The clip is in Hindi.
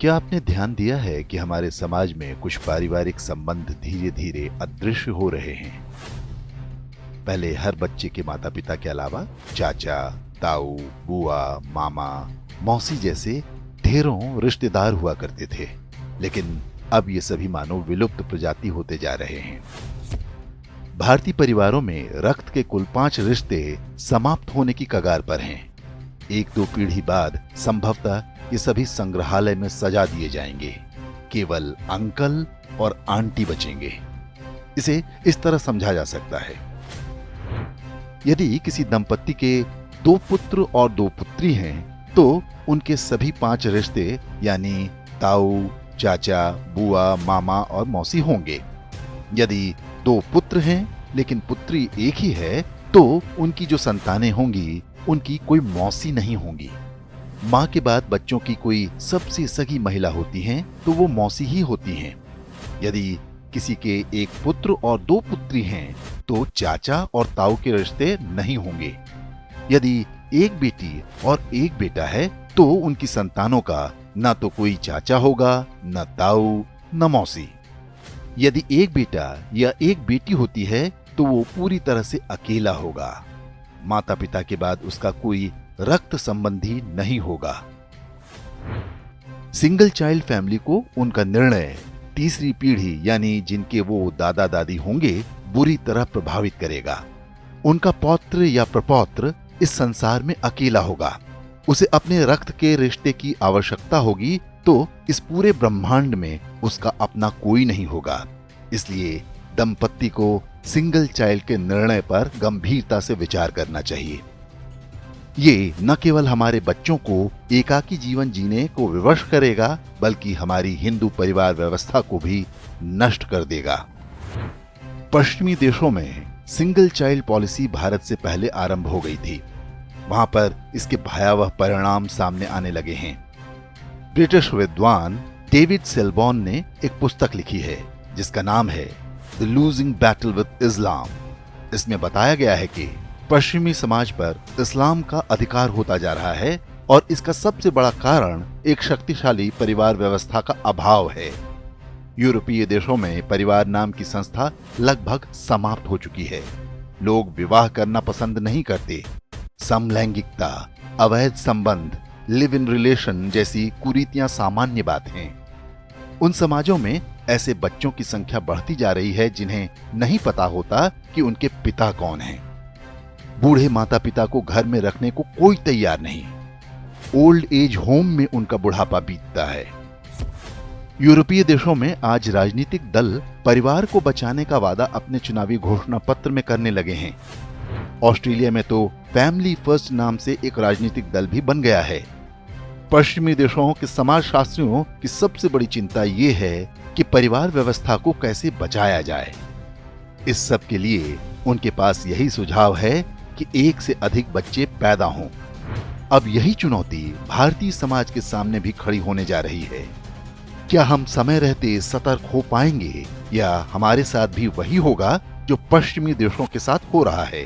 क्या आपने ध्यान दिया है कि हमारे समाज में कुछ पारिवारिक संबंध धीरे धीरे अदृश्य हो रहे हैं? पहले हर बच्चे के माता पिता के अलावा चाचा, ताऊ, बुआ, मामा, मौसी जैसे ढेरों रिश्तेदार हुआ करते थे, लेकिन अब ये सभी मानो विलुप्त प्रजाति होते जा रहे हैं। भारतीय परिवारों में रक्त के कुल 5 रिश्ते समाप्त होने की कगार पर हैं। 1-2 पीढ़ी बाद संभवतः ये सभी संग्रहालय में सजा दिए जाएंगे। केवल अंकल और आंटी बचेंगे। इसे इस तरह समझा जा सकता है, यदि किसी दंपत्ति के 2 पुत्र और 2 पुत्री हैं, तो उनके सभी 5 रिश्ते यानी ताऊ, चाचा, बुआ, मामा और मौसी होंगे। यदि 2 पुत्र हैं लेकिन पुत्री एक ही है, तो उनकी जो संतानें होंगी उनकी कोई मौसी नहीं होंगी। मां के बाद बच्चों की कोई सबसे सगी महिला होती हैं तो वो मौसी ही होती हैं। यदि किसी के 1 पुत्र और 2 पुत्री हैं तो चाचा और ताऊ के रिश्ते नहीं होंगे। यदि 1 बेटी और 1 बेटा है तो उनकी संतानों का ना तो कोई चाचा होगा, न ताऊ, न मौसी। यदि 1 बेटा या 1 बेटी होती है तो वो पूरी तरह से अकेला होगा। माता पिता के बाद उसका कोई रक्त संबंधी नहीं होगा। सिंगल चाइल्ड फैमिली को उनका निर्णय तीसरी पीढ़ी यानी जिनके वो दादा दादी होंगे बुरी तरह प्रभावित करेगा। उनका पौत्र या प्रपौत्र इस संसार में अकेला होगा। उसे अपने रक्त के रिश्ते की आवश्यकता होगी, तो इस पूरे ब्रह्मांड में उसका अपना कोई नहीं होगा। इसलिए दंपत्ति को सिंगल चाइल्ड के निर्णय पर गंभीरता से विचार करना चाहिए। ये न केवल हमारे बच्चों को एकाकी जीवन जीने को विवश करेगा, बल्कि हमारी हिंदू परिवार व्यवस्था को भी नष्ट कर देगा। पश्चिमी देशों में सिंगल चाइल्ड पॉलिसी भारत से पहले आरंभ हो गई थी। वहां पर इसके भयावह परिणाम सामने आने लगे हैं। ब्रिटिश विद्वान डेविड सेलबॉर्न ने एक पुस्तक लिखी है जिसका नाम है द लूजिंग बैटल विद इस्लाम। इसमें बताया गया है कि पश्चिमी समाज पर इस्लाम का अधिकार होता जा रहा है और इसका सबसे बड़ा कारण एक शक्तिशाली परिवार व्यवस्था का अभाव है। यूरोपीय देशों में परिवार नाम की संस्था लगभग समाप्त हो चुकी है। लोग विवाह करना पसंद नहीं करते। समलैंगिकता, अवैध संबंध, लिव इन रिलेशन जैसी कुरीतियां सामान्य बात हैं। उन समाजों में ऐसे बच्चों की संख्या बढ़ती जा रही है जिन्हें नहीं पता होता कि उनके पिता कौन हैं। बूढ़े माता पिता को घर में रखने को कोई तैयार नहीं। ओल्ड एज होम में उनका बुढ़ापा बीतता है। यूरोपीय देशों में आज राजनीतिक दल परिवार को बचाने का वादा अपने चुनावी घोषणा पत्र में करने लगे हैं। ऑस्ट्रेलिया में तो फैमिली फर्स्ट नाम से एक राजनीतिक दल भी बन गया है। पश्चिमी देशों के समाजशास्त्रियों की सबसे बड़ी चिंता ये है कि परिवार व्यवस्था को कैसे बचाया जाए। इस सब के लिए उनके पास यही सुझाव है कि 1 से अधिक बच्चे पैदा हों। अब यही चुनौती भारतीय समाज के सामने भी खड़ी होने जा रही है। क्या हम समय रहते सतर्क हो पाएंगे या हमारे साथ भी वही होगा जो पश्चिमी देशों के साथ हो रहा है?